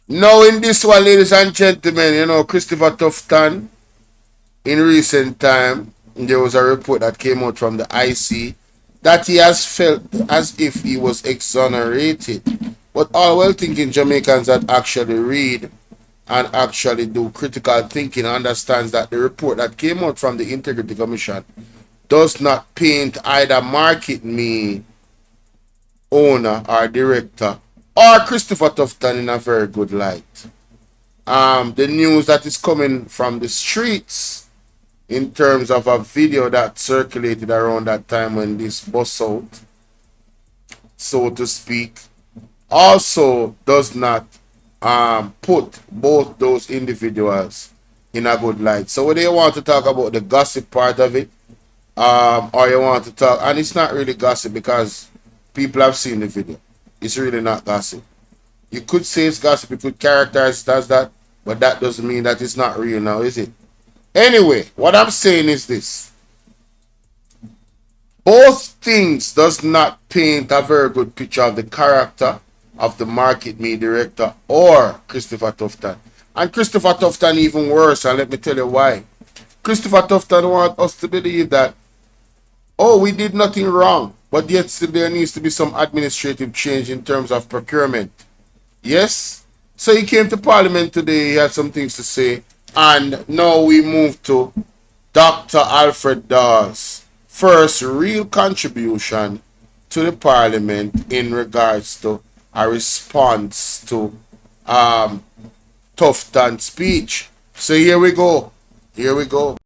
Now in this one, ladies and gentlemen, Christopher Tufton, in recent time, there was a report that came out from the IC that he has felt as if he was exonerated. But all well-thinking Jamaicans that actually read and actually do critical thinking understands that the report that came out from the Integrity Commission does not paint either Market Me owner or director or Christopher Tufton in a very good light. The news that is coming from the streets in terms of a video that circulated around that time when this bust out, so to speak, also does not put both those individuals in a good light. So whether you want to talk about the gossip part of it, or you want to talk, and it's not really gossip because people have seen the video. It's really not gossip. You could say it's gossip, you could characterize it as that, but that doesn't mean that it's not real now, is it? Anyway, what I'm saying is this. Both things does not paint a very good picture of the character of the Market Me director or Christopher Tufton. And Christopher Tufton even worse, and let me tell you why. Christopher Tufton wants us to believe that, oh, we did nothing wrong, but yet still there needs to be some administrative change in terms of procurement. Yes? So he came to Parliament today, he had some things to say, and now we move to Dr. Alfred Dawes' first real contribution to the Parliament in regards to a response to Tufton's speech. So here we go. Here we go.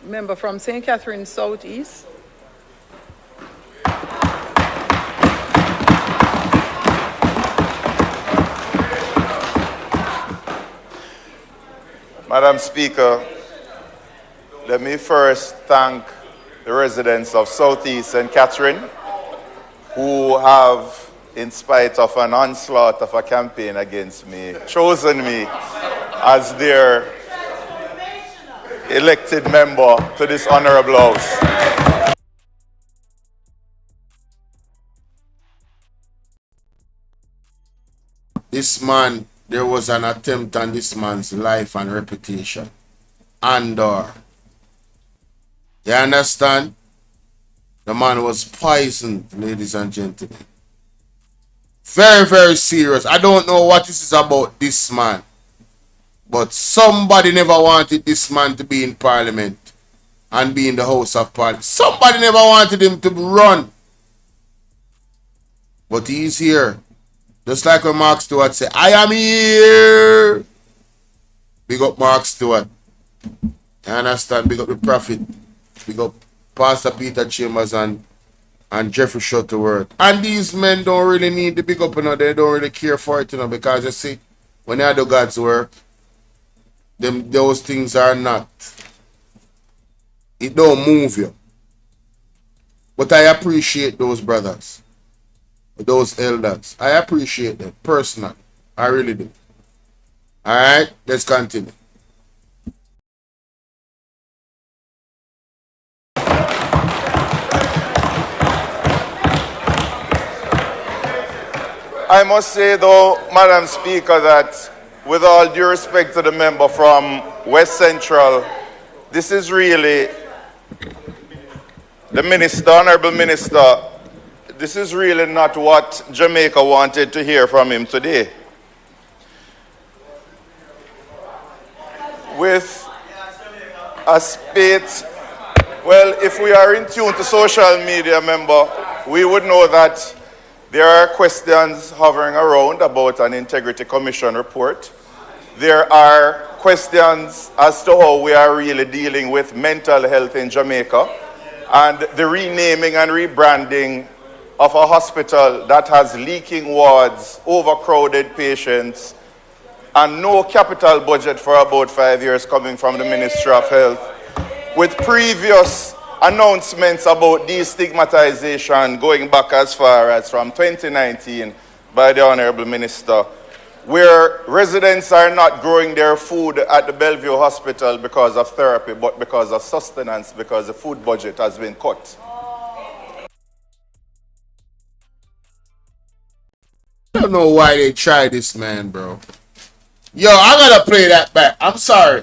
Member from St. Catharines Southeast. Madam Speaker, let me first thank the residents of Southeast St. Catherine who have, in spite of an onslaught of a campaign against me, chosen me as their elected member to this honorable house. This man, there was an attempt on this man's life and reputation. And you understand? The man was poisoned, ladies and gentlemen. Very, very serious. I don't know what this is about, this man. But somebody never wanted this man to be in Parliament and be in the House of Parliament. Somebody never wanted him to run. But he's here. Just like when Mark Stewart said, I am here. Big up Mark Stewart. You understand? Big up the prophet. Big up Pastor Peter Chambers and Jeffrey Shuttleworth. And these men don't really need the big up, they don't really care for it, because you see, when they do God's work, those things are not. It don't move you. But I appreciate those brothers, those elders. I appreciate them personally. I really do. Alright, let's continue. I must say though, Madam Speaker, that with all due respect to the member from West Central, this is really the minister, honorable minister, this is really not what Jamaica wanted to hear from him today. With a spate, well, if we are in tune to social media, member, we would know that there are questions hovering around about an Integrity Commission report. There are questions as to how we are really dealing with mental health in Jamaica and the renaming and rebranding of a hospital that has leaking wards, overcrowded patients, and no capital budget for about 5 years coming from the Ministry of Health, with previous announcements about destigmatization going back as far as from 2019 by the Honorable Minister, where residents are not growing their food at the Bellevue Hospital because of therapy, but because of sustenance, because the food budget has been cut. don't know why they tried this, man, bro. Yo, I gotta play that back. I'm sorry.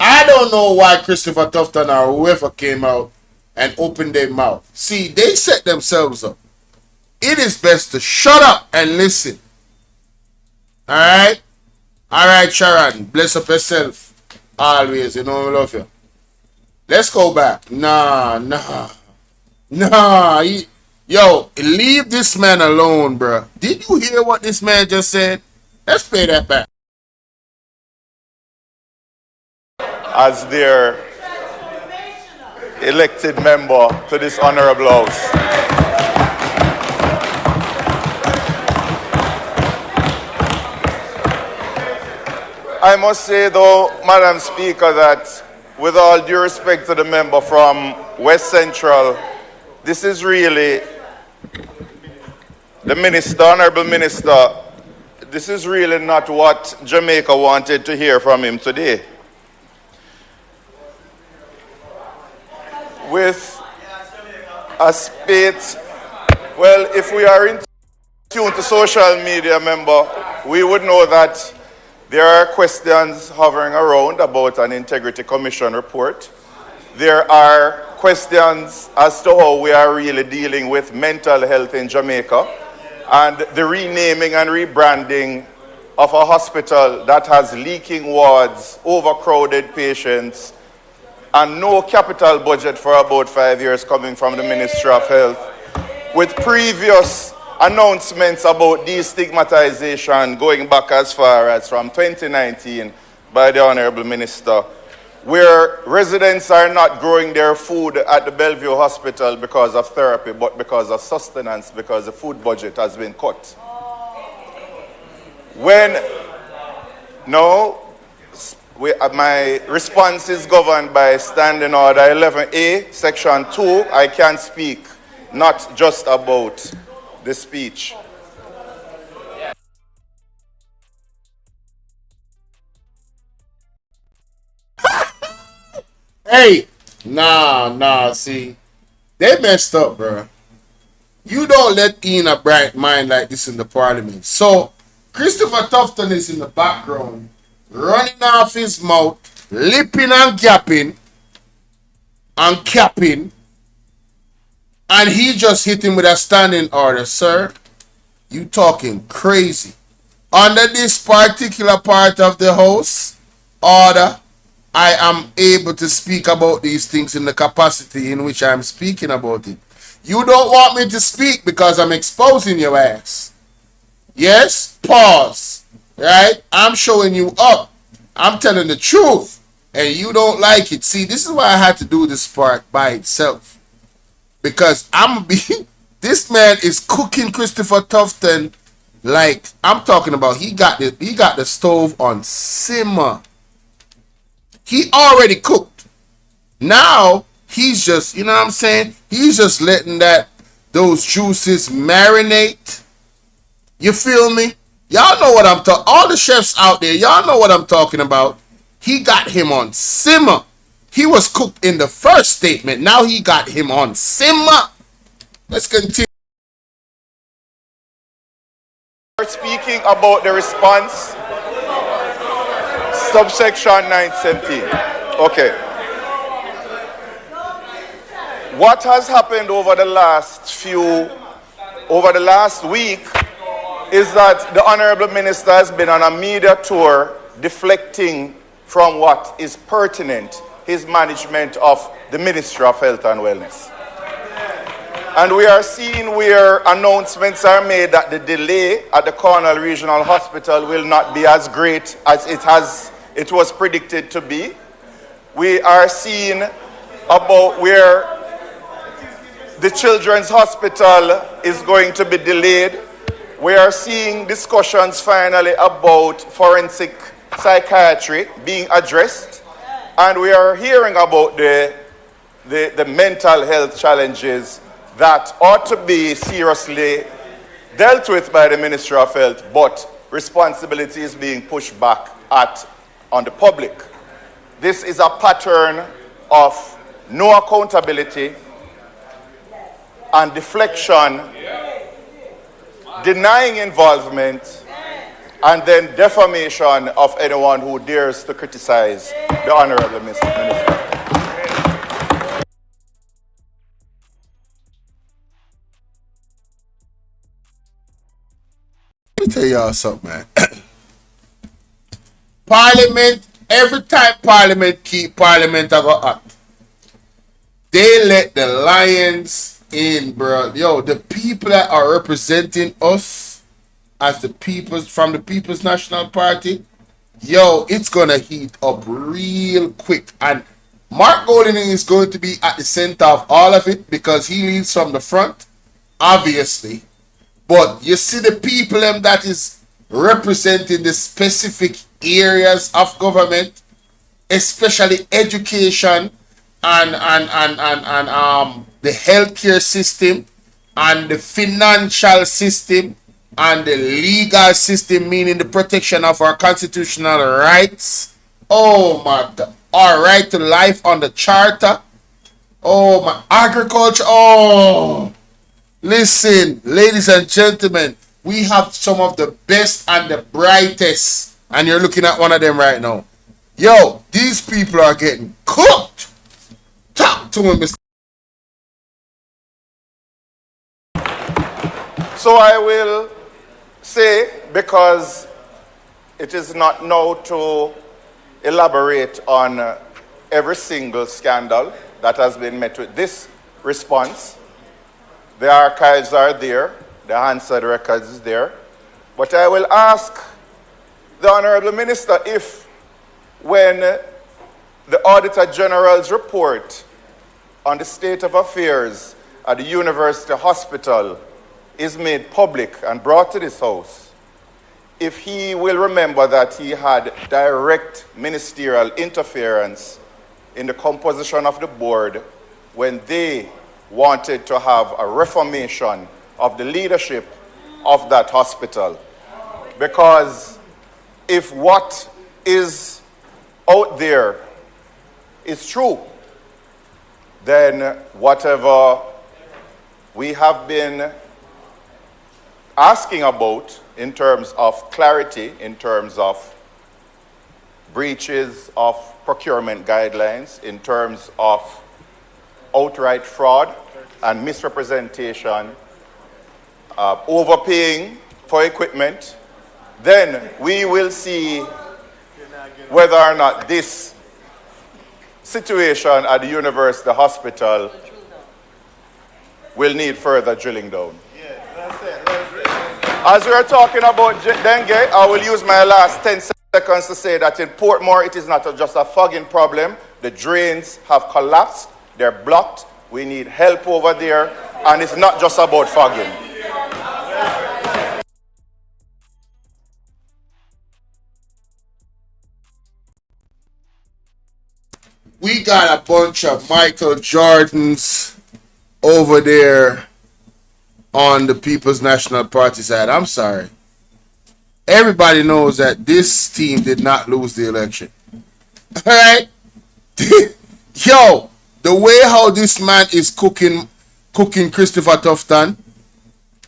I don't know why Christopher Tufton or whoever came out and opened their mouth. See, they set themselves up. It is best to shut up and listen. Alright? Alright, Sharon. Bless up yourself. Always. You know I love you. Let's go back. Nah. Yo, leave this man alone, bro. Did you hear what this man just said? Let's play that back. As their elected member to this honorable house. I must say though, Madam Speaker, that with all due respect to the member from West Central, this is really the minister, honorable minister, this is really not what Jamaica wanted to hear from him today. With a spate, well, if we are in tune to social media, member, we would know that there are questions hovering around about an Integrity Commission report. There are questions as to how we are really dealing with mental health in Jamaica and the renaming and rebranding of a hospital that has leaking wards, overcrowded patients, and no capital budget for about 5 years coming from the Ministry of Health, with previous announcements about destigmatization going back as far as from 2019 by the Honorable Minister, where residents are not growing their food at the Bellevue Hospital because of therapy, but because of sustenance, because the food budget has been cut. My response is governed by Standing Order 11A, Section 2. I can speak not just about the speech. Hey, see, they messed up, bro. You don't let in a bright mind like this in the parliament. So, Christopher Tufton is in the background, running off his mouth, lipping and gapping, and capping, and he just hit him with a standing order. Sir, you talking crazy. Under this particular part of the house order, I am able to speak about these things in the capacity in which I'm speaking about it. You don't want me to speak because I'm exposing your ass. Yes? Pause. Right? I'm showing you up. I'm telling the truth. And you don't like it. See, this is why I had to do this part by itself. Because this man is cooking Christopher Tufton like, I'm talking about he got the stove on simmer. He already cooked. Now, he's just, you know what I'm saying? He's just letting those juices marinate. You feel me? Y'all know what I'm talking. All the chefs out there, y'all know what I'm talking about. He got him on simmer. He was cooked in the first statement. Now he got him on simmer. Let's continue. We're speaking about the response, subsection 917. Okay. What has happened over the last week is that the Honorable Minister has been on a media tour deflecting from what is pertinent, his management of the Ministry of Health and Wellness. And we are seeing where announcements are made that the delay at the Cornwall Regional Hospital will not be as great as it was predicted to be. We are seeing about where the Children's Hospital is going to be delayed. We are seeing discussions finally about forensic psychiatry being addressed. And we are hearing about the mental health challenges that ought to be seriously dealt with by the Ministry of Health, but responsibility is being pushed back on the public. This is a pattern of no accountability and deflection denying involvement, and then defamation of anyone who dares to criticize the Honorable Minister. Let me tell y'all something, man. Parliament, every time Parliament keep Parliament I go act, they let the lions in, bro. Yo, the people that are representing us as the people's from the People's National Party, yo, it's gonna heat up real quick. And Mark Golding is going to be at the center of all of it because he leads from the front, obviously. But you see the people that is representing the specific areas of government, especially education and the healthcare system and the financial system and the legal system, meaning the protection of our constitutional rights. Oh my God. Our right to life on the charter. Oh my, agriculture. Oh, listen, ladies and gentlemen, we have some of the best and the brightest, and you're looking at one of them right now. Yo, these people are getting cooked. Talk to him, Mr. So I will say, because it is not now to elaborate on every single scandal that has been met with this response. The archives are there, the Hansard records is there. But I will ask the Honorable Minister if, when the Auditor General's report on the state of affairs at the University Hospital is made public and brought to this House, if he will remember that he had direct ministerial interference in the composition of the board when they wanted to have a reformation of the leadership of that hospital. Because if what is out there is true, then whatever we have been asking about in terms of clarity, in terms of breaches of procurement guidelines, in terms of outright fraud and misrepresentation, overpaying for equipment, then we will see whether or not this situation at the University Hospital will need further drilling down. As we are talking about dengue, I will use my last 10 seconds to say that in Portmore, it is not just a fogging problem. The drains have collapsed. They're blocked. We need help over there. And it's not just about fogging. We got a bunch of Michael Jordans over there on the People's National Party side. I'm sorry. Everybody knows that this team did not lose the election. Alright? Yo, the way how this man is cooking Christopher Tufton,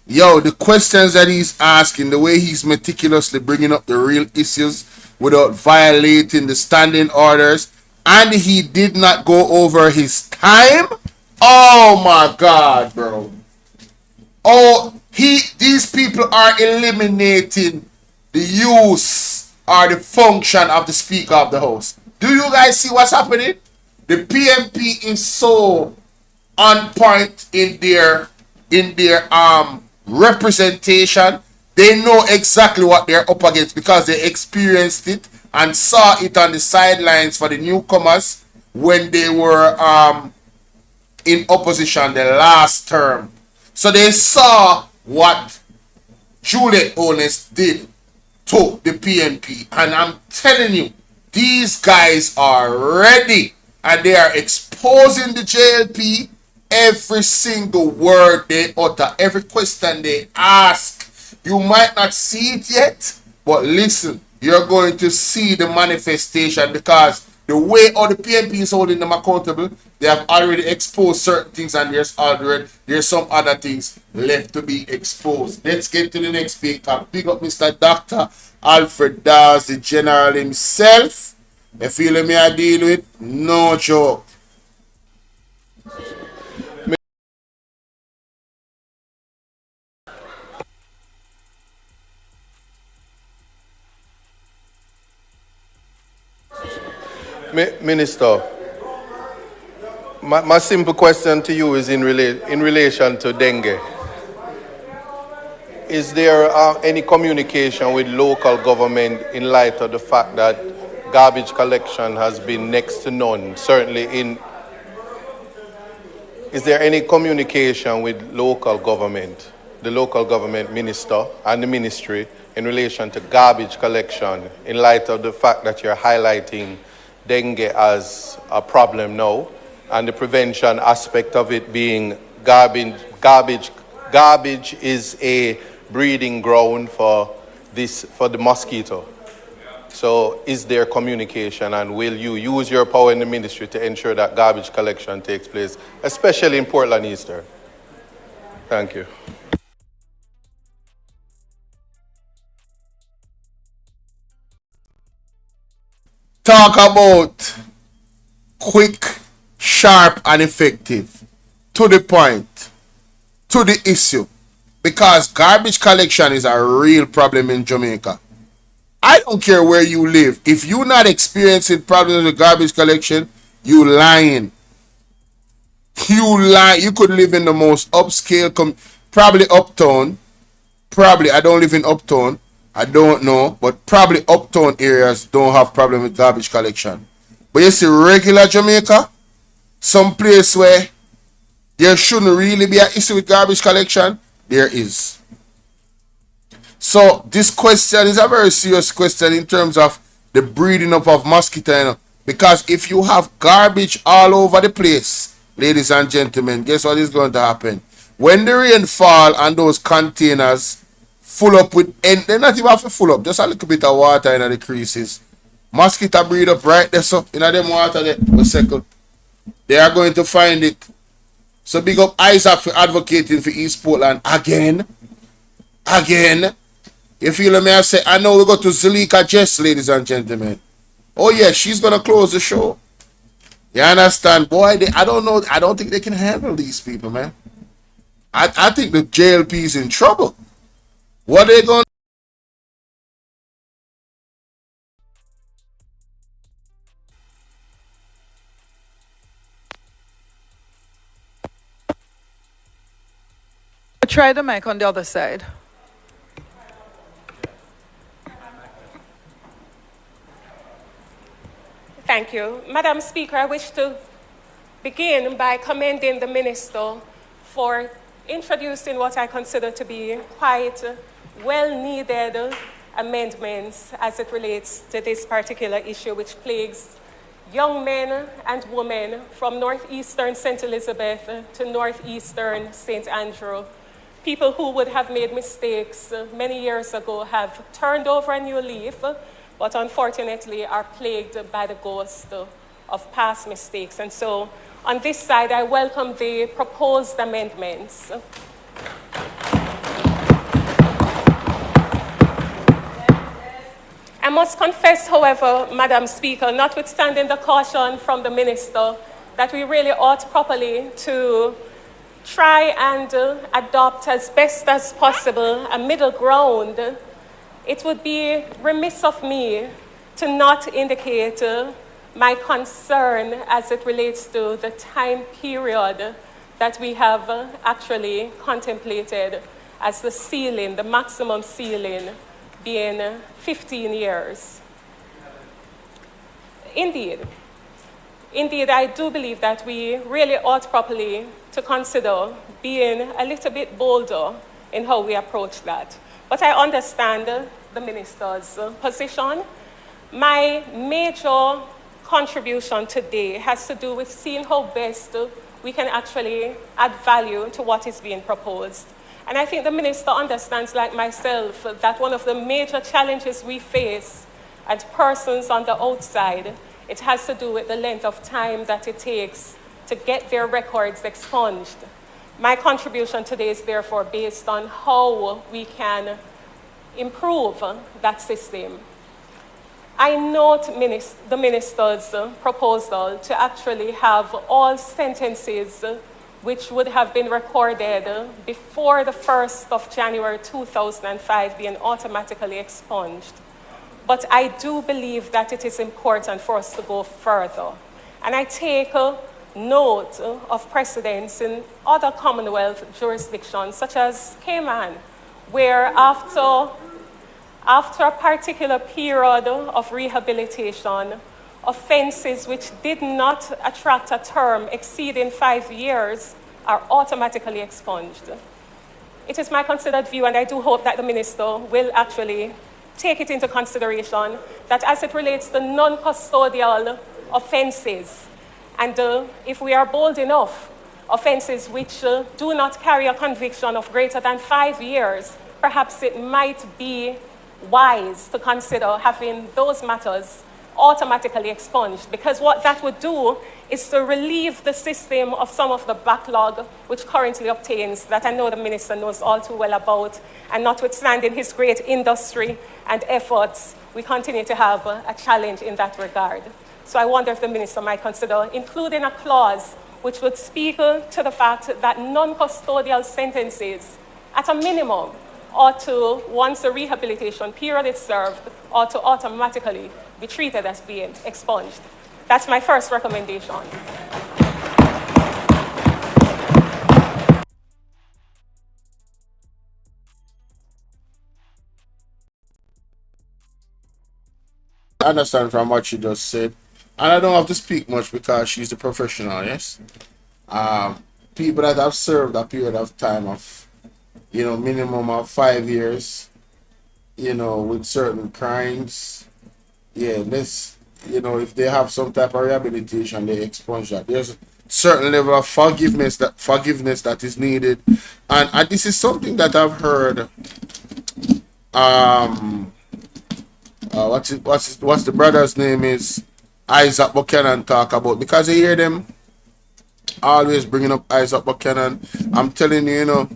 yo, the questions that he's asking, the way he's meticulously bringing up the real issues without violating the standing orders, and he did not go over his time. Oh my God, bro. Oh, these people are eliminating the use or the function of the Speaker of the House. Do you guys see what's happening? The PMP is so on point in their representation. They know exactly what they're up against because they experienced it and saw it on the sidelines for the newcomers when they were in opposition the last term. So they saw what Juliet Onus did to the PNP. And I'm telling you, these guys are ready. And they are exposing the JLP. Every single word they utter, every question they ask. You might not see it yet, but listen, you're going to see the manifestation because the way all the PNP is holding them accountable, They have already exposed certain things, and there's some other things left to be exposed. Let's get to the next speaker. Big up Mr. Dr. Alfred Dawes, the general himself. You feel me I deal with? No joke. Minister, my simple question to you is in relation to dengue. Is there any communication with local government in light of the fact that garbage collection has been next to none? Is there any communication with local government, the local government minister and the ministry in relation to garbage collection in light of the fact that you're highlighting dengue as a problem now, and the prevention aspect of it being garbage is a breeding ground for the mosquito. So is there communication, and will you use your power in the ministry to ensure that garbage collection takes place, especially in Portland Eastern? Thank you. Talk about quick, sharp, and effective. To the point. To the issue. Because garbage collection is a real problem in Jamaica. I don't care where you live. If you're not experiencing problems with garbage collection, you lying. You lie. You could live in the most upscale, probably uptown. Probably, I don't live in uptown. I don't know, but probably uptown areas don't have problem with garbage collection. But you see, regular Jamaica, some place where there shouldn't really be an issue with garbage collection, there is. So this question is a very serious question in terms of the breeding up of mosquito, you know? Because if you have garbage all over the place, ladies and gentlemen, guess what is going to happen? When the rain fall and those containers full up with, and they not even have to full up, just a little bit of water in the creases, mosquito breed up right there, so in them water there, for second, they are going to find it. So big up Isaac for advocating for East Portland again. You feel me? I say, I know we go to Zulieka Jess, ladies and gentlemen. Oh yeah, she's gonna close the show. You understand? Boy, I don't know, I don't think they can handle these people, man. I think the JLP is in trouble. What are they going to try the mic on the other side. Thank you. Madam Speaker, I wish to begin by commending the Minister for introducing what I consider to be quite well-needed amendments as it relates to this particular issue, which plagues young men and women from northeastern St. Elizabeth to northeastern St. Andrew. People who would have made mistakes many years ago have turned over a new leaf, but unfortunately are plagued by the ghost of past mistakes. And so on this side, I welcome the proposed amendments. I must confess, however, Madam Speaker, notwithstanding the caution from the Minister, that we really ought properly to try and adopt as best as possible a middle ground. It would be remiss of me to not indicate my concern as it relates to the time period that we have actually contemplated as the ceiling, the maximum ceiling, being 15 years. Indeed, I do believe that we really ought properly to consider being a little bit bolder in how we approach that. But I understand the Minister's position. My major contribution today has to do with seeing how best we can actually add value to what is being proposed. And I think the Minister understands, like myself, that one of the major challenges we face as persons on the outside, it has to do with the length of time that it takes to get their records expunged. My contribution today is therefore based on how we can improve that system. I note the minister's proposal to actually have all sentences which would have been recorded before the 1st of January 2005 being automatically expunged. But I do believe that it is important for us to go further. And I take note of precedents in other Commonwealth jurisdictions, such as Cayman, where after a particular period of rehabilitation, offenses which did not attract a term exceeding 5 years are automatically expunged. It is my considered view, and I do hope that the minister will actually take it into consideration, that as it relates to non-custodial offenses, and if we are bold enough, offenses which do not carry a conviction of greater than 5 years, perhaps it might be wise to consider having those matters automatically expunged, because what that would do is to relieve the system of some of the backlog which currently obtains, that I know the minister knows all too well about, and notwithstanding his great industry and efforts, we continue to have a challenge in that regard. So I wonder if the minister might consider including a clause which would speak to the fact that non-custodial sentences, at a minimum, ought to, once the rehabilitation period is served, ought to automatically be treated as being expunged. That's my first recommendation. I understand from what she just said, and I don't have to speak much because she's the professional, yes? People that have served a period of time of, minimum of 5 years, with certain crimes, if they have some type of rehabilitation, they expunge that. There's a certain level of forgiveness that is needed, and this is something that I've heard. What's the brother's name is Isaac Buchanan talk about, because I hear them always bringing up Isaac Buchanan. I'm telling you,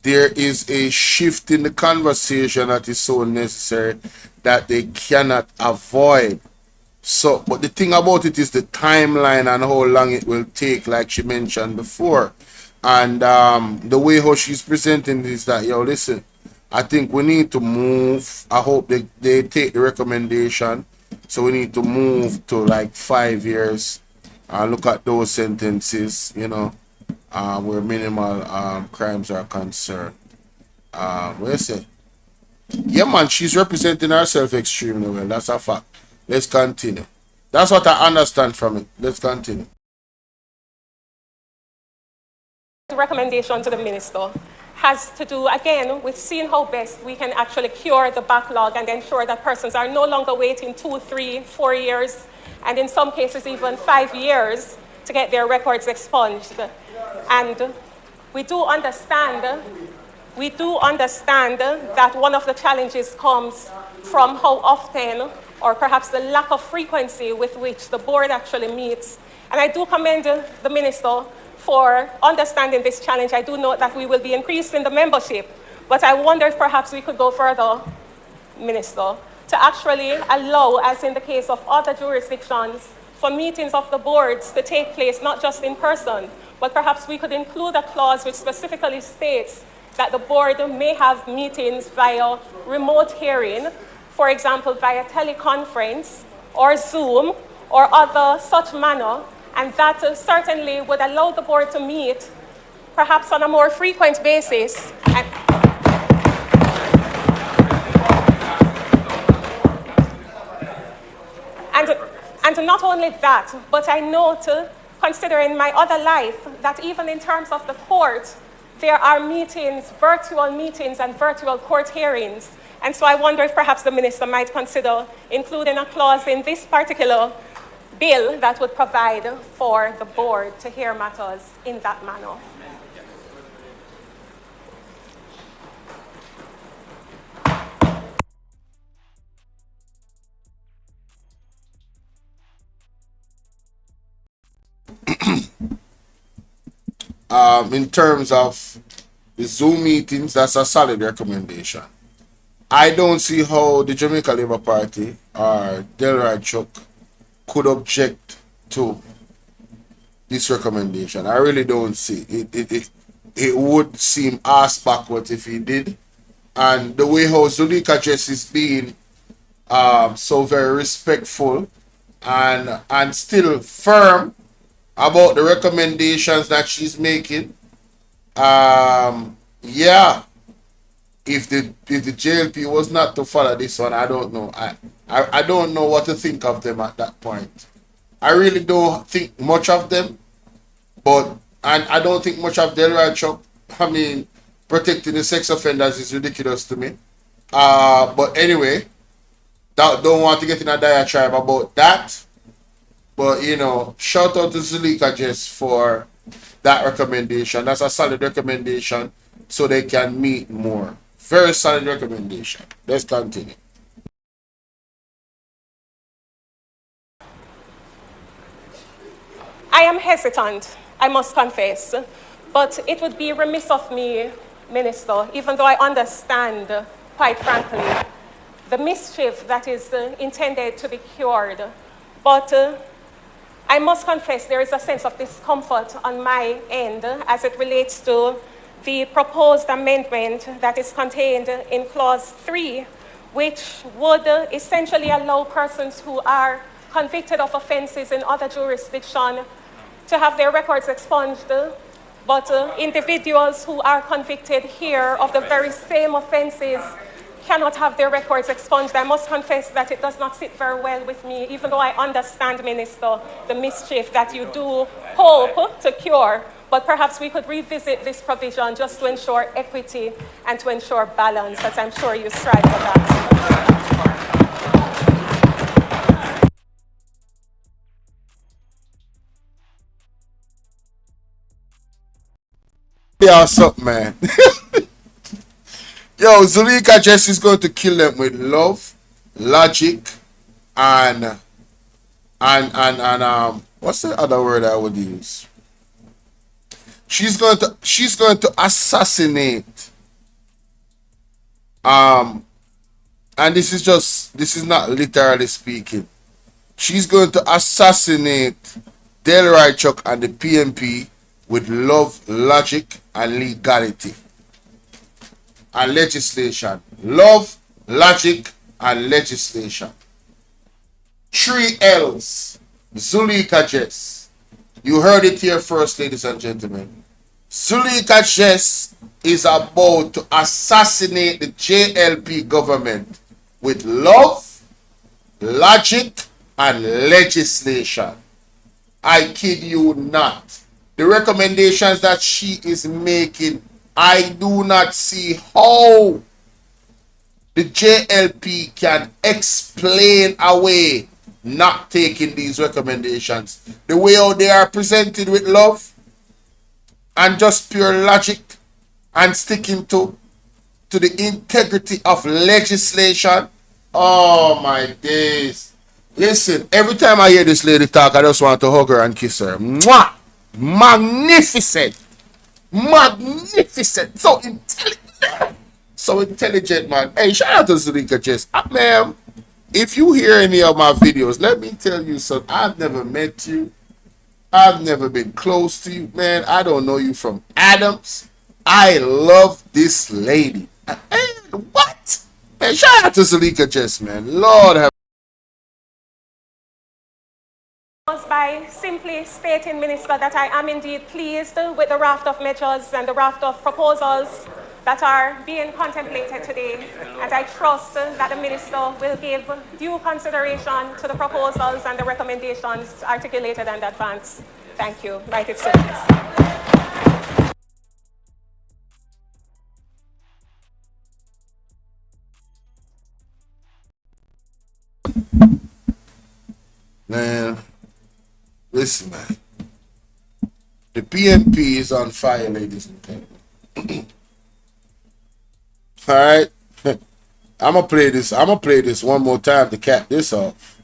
there is a shift in the conversation that is so necessary that they cannot avoid. So, but the thing about it is the timeline and how long it will take, like she mentioned before. And the way how she's presenting is that, listen, I think we need to move. I hope they take the recommendation. So we need to move to like 5 years and look at those sentences, where minimal crimes are concerned. What I say? Yeah, man, she's representing herself extremely well. That's a fact. Let's continue. That's what I understand from it. Let's continue. The recommendation to the minister has to do, again, with seeing how best we can actually cure the backlog and ensure that persons are no longer waiting 2, 3, 4 years, and in some cases even 5 years to get their records expunged. And we do understand that one of the challenges comes from how often, or perhaps the lack of frequency with which the board actually meets. And I do commend the minister for understanding this challenge. I do note that we will be increasing the membership, but I wonder if perhaps we could go further, Minister, to actually allow, as in the case of other jurisdictions, for meetings of the boards to take place not just in person, but perhaps we could include a clause which specifically states that the board may have meetings via remote hearing, for example, via teleconference or Zoom or other such manner, and that certainly would allow the board to meet perhaps on a more frequent basis. And not only that, but I note, considering my other life, that even in terms of the court, there are meetings, virtual meetings and virtual court hearings. And so I wonder if perhaps the minister might consider including a clause in this particular bill that would provide for the board to hear matters in that manner. in terms of the Zoom meetings, that's a solid recommendation. I don't see how the Jamaica Labour Party or Delroy Chuck could object to this recommendation. I really don't see it. It would seem ass backwards if he did. And the way how Zulieka Jess is being so very respectful and still firm about the recommendations that she's making. Yeah, if the JLP was not to follow this one, I don't know. I don't know what to think of them at that point. I really don't think much of them, and I don't think much of Delroy Chuck. I mean, protecting the sex offenders is ridiculous to me. But anyway, don't want to get in a diatribe about that. But you know, shout out to Zulieka Jess for that recommendation. That's a solid recommendation, so they can meet more. Very solid recommendation. Let's continue. I am hesitant, I must confess, but it would be remiss of me, Minister, even though I understand, quite frankly, the mischief that is intended to be cured. But I must confess there is a sense of discomfort on my end as it relates to the proposed amendment that is contained in Clause 3, which would essentially allow persons who are convicted of offenses in other jurisdictions to have their records expunged, but individuals who are convicted here of the very same offenses cannot have their records expunged. I must confess that it does not sit very well with me, even though I understand, Minister, the mischief that you do hope to cure. But perhaps we could revisit this provision just to ensure equity and to ensure balance, as I'm sure you strive for that. Yeah, what's up, man? Yo, Zulieka Jess is going to kill them with love, logic, and what's the other word I would use? She's going to assassinate. And this is not literally speaking. She's going to assassinate Delroy Chuck and the PMP with love, logic, and legality. And legislation. Love, logic, and legislation. 3 L's. Zulieka Jess. You heard it here first, ladies and gentlemen. Zulieka Jess is about to assassinate the JLP government with love, logic, and legislation. I kid you not. The recommendations that she is making, I do not see how the JLP can explain away not taking these recommendations. The way how they are presented with love and just pure logic and sticking to the integrity of legislation. Oh my days. Listen, every time I hear this lady talk, I just want to hug her and kiss her. Mwah! Magnificent. Magnificent. So intelligent. So intelligent, man. Hey, shout out to Zulieka Jess. Ma'am, if you hear any of my videos, let me tell you something. I've never met you. I've never been close to you, man. I don't know you from Adams. I love this lady. And what? Man, shout out to Zulieka Jess, man. Lord have. By simply stating, Minister, that I am indeed pleased with the raft of measures and the raft of proposals that are being contemplated today. And I trust that the Minister will give due consideration to the proposals and the recommendations articulated in advance. Thank you. Right, it's Man, listen, man. The PMP is on fire, ladies and gentlemen. All right, I'm gonna play this one more time to cap this off.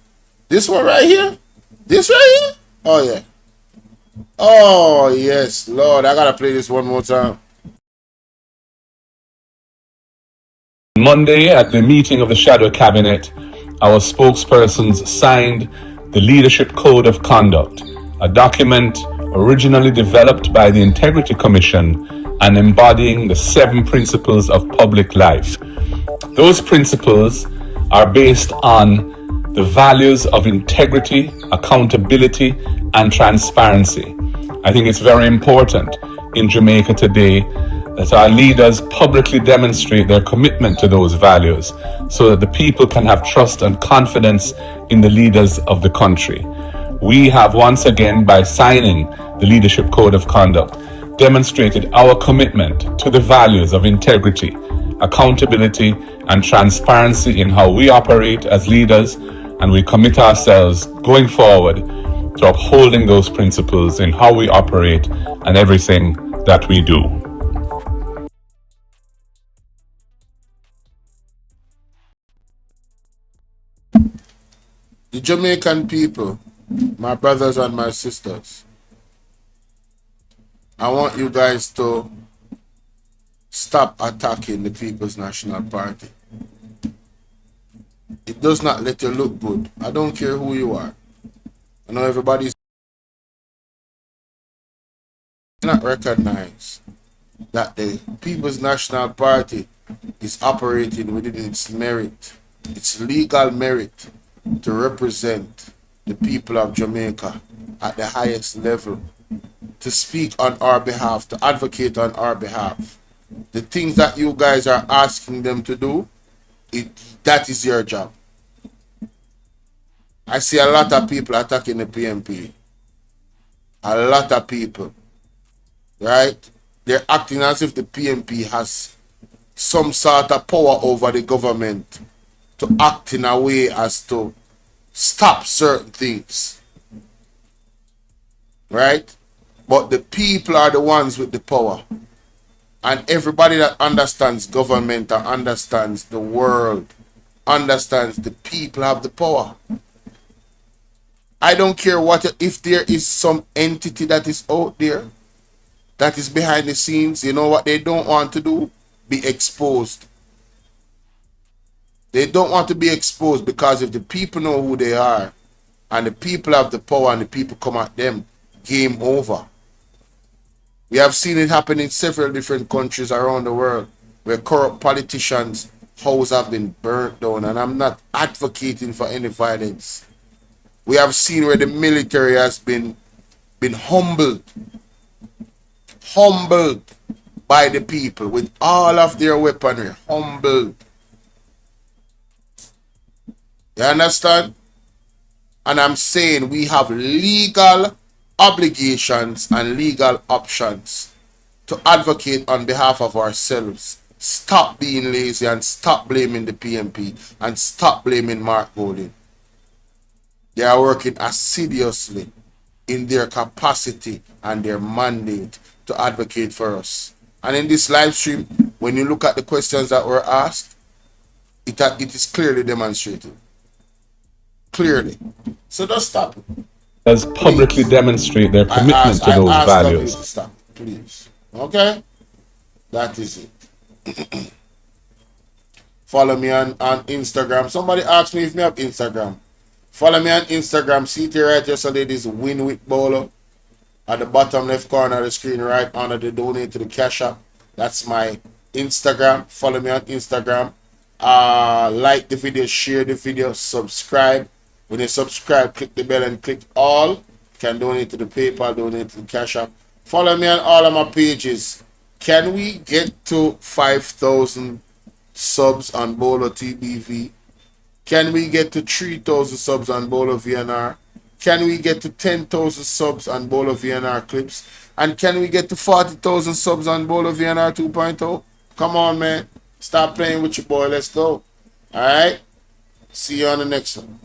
This one right here. This right here. Oh yeah. Oh, yes, Lord. I gotta play this one more time. Monday, at the meeting of the Shadow Cabinet, our spokespersons signed the Leadership Code of Conduct, a document originally developed by the Integrity Commission and embodying the 7 principles of public life. Those principles are based on the values of integrity, accountability, and transparency. I think it's very important in Jamaica today that our leaders publicly demonstrate their commitment to those values so that the people can have trust and confidence in the leaders of the country. We have once again, by signing the Leadership Code of Conduct, demonstrated our commitment to the values of integrity, accountability, and transparency in how we operate as leaders, and we commit ourselves going forward to upholding those principles in how we operate and everything that we do. The Jamaican people, my brothers and my sisters, I want you guys to stop attacking the People's National Party. It does not let you look good. I don't care who you are. I know everybody's not recognize that the People's National Party is operating within its merit, its legal merit, to represent the people of Jamaica at the highest level, to speak on our behalf, to advocate on our behalf. The things that you guys are asking them to do, that is your job. I see a lot of people attacking the PNP. A lot of people. Right? They're acting as if the PNP has some sort of power over the government to act in a way as to stop certain things. Right? But the people are the ones with the power. And everybody that understands government and understands the world, understands the people have the power. I don't care if there is some entity that is out there that is behind the scenes. You know what they don't want to do? Be exposed. They don't want to be exposed, because if the people know who they are and the people have the power and the people come at them, game over. We have seen it happen in several different countries around the world where corrupt politicians' houses have been burnt down, and I'm not advocating for any violence. We have seen where the military has been humbled by the people with all of their weaponry, humbled. You understand? And I'm saying we have legal obligations and legal options to advocate on behalf of ourselves. Stop being lazy and stop blaming the PNP and stop blaming Mark Golding. They are working assiduously in their capacity and their mandate to advocate for us. And in this live stream, when you look at the questions that were asked, it is clearly demonstrated. Clearly. So just stop it. As publicly demonstrate their commitment to those values. To stop, please. Okay? That is it. Follow me on Instagram. Somebody asked me if me have Instagram. Follow me on Instagram. See it right here. So this Win with Bolo. At the bottom left corner of the screen, right under the donate to the Cash App. That's my Instagram. Follow me on Instagram. Like the video, share the video, subscribe. When you subscribe, click the bell and click all. You can donate to the PayPal, donate to the Cash App. Follow me on all of my pages. Can we get to 5,000 subs on Bolo TBV? Can we get to 3,000 subs on Bolo VNR? Can we get to 10,000 subs on Bolo VNR Clips? And can we get to 40,000 subs on Bolo VNR 2.0? Come on, man. Stop playing with your boy. Let's go. All right? See you on the next one.